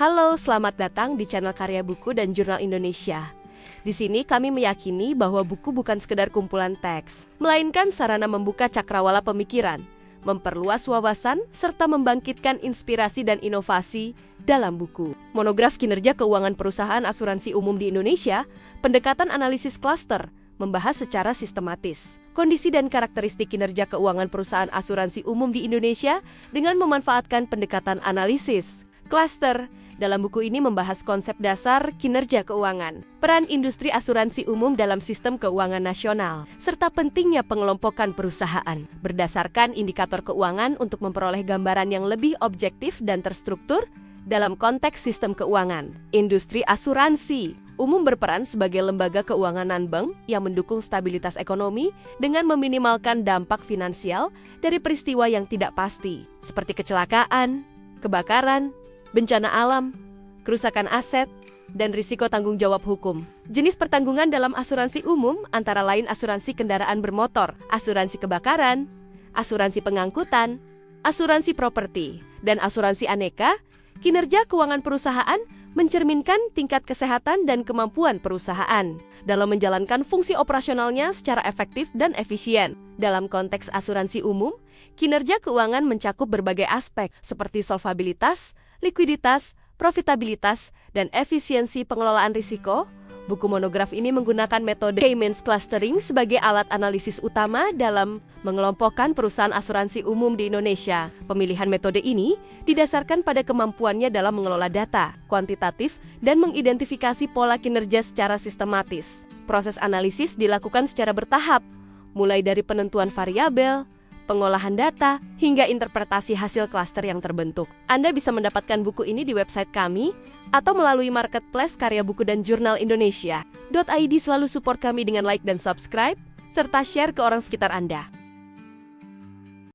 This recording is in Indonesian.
Halo, selamat datang di channel Karya Buku dan Jurnal Indonesia. Di sini kami meyakini bahwa buku bukan sekedar kumpulan teks, melainkan sarana membuka cakrawala pemikiran, memperluas wawasan, serta membangkitkan inspirasi dan inovasi dalam buku. Monograf Kinerja Keuangan Perusahaan Asuransi Umum di Indonesia, pendekatan analisis klaster, membahas secara sistematis kondisi dan karakteristik kinerja keuangan perusahaan asuransi umum di Indonesia dengan memanfaatkan pendekatan analisis klaster. Dalam buku ini membahas konsep dasar kinerja keuangan, peran industri asuransi umum dalam sistem keuangan nasional, serta pentingnya pengelompokan perusahaan berdasarkan indikator keuangan untuk memperoleh gambaran yang lebih objektif dan terstruktur dalam konteks sistem keuangan. Industri asuransi umum berperan sebagai lembaga keuangan non-bank yang mendukung stabilitas ekonomi dengan meminimalkan dampak finansial dari peristiwa yang tidak pasti, seperti kecelakaan, kebakaran, bencana alam, kerusakan aset, dan risiko tanggung jawab hukum. Jenis pertanggungan dalam asuransi umum antara lain asuransi kendaraan bermotor, asuransi kebakaran, asuransi pengangkutan, asuransi properti, dan asuransi aneka. Kinerja keuangan perusahaan mencerminkan tingkat kesehatan dan kemampuan perusahaan dalam menjalankan fungsi operasionalnya secara efektif dan efisien. Dalam konteks asuransi umum, kinerja keuangan mencakup berbagai aspek seperti solvabilitas, likuiditas, profitabilitas, dan efisiensi pengelolaan risiko. Buku monograf ini menggunakan metode K-means clustering sebagai alat analisis utama dalam mengelompokkan perusahaan asuransi umum di Indonesia. Pemilihan metode ini didasarkan pada kemampuannya dalam mengelola data kuantitatif dan mengidentifikasi pola kinerja secara sistematis. Proses analisis dilakukan secara bertahap, mulai dari penentuan variabel, pengolahan data, hingga interpretasi hasil klaster yang terbentuk. Anda bisa mendapatkan buku ini di website kami atau melalui marketplace Karya Buku dan Jurnal Indonesia. .id selalu support kami dengan like dan subscribe, serta share ke orang sekitar Anda.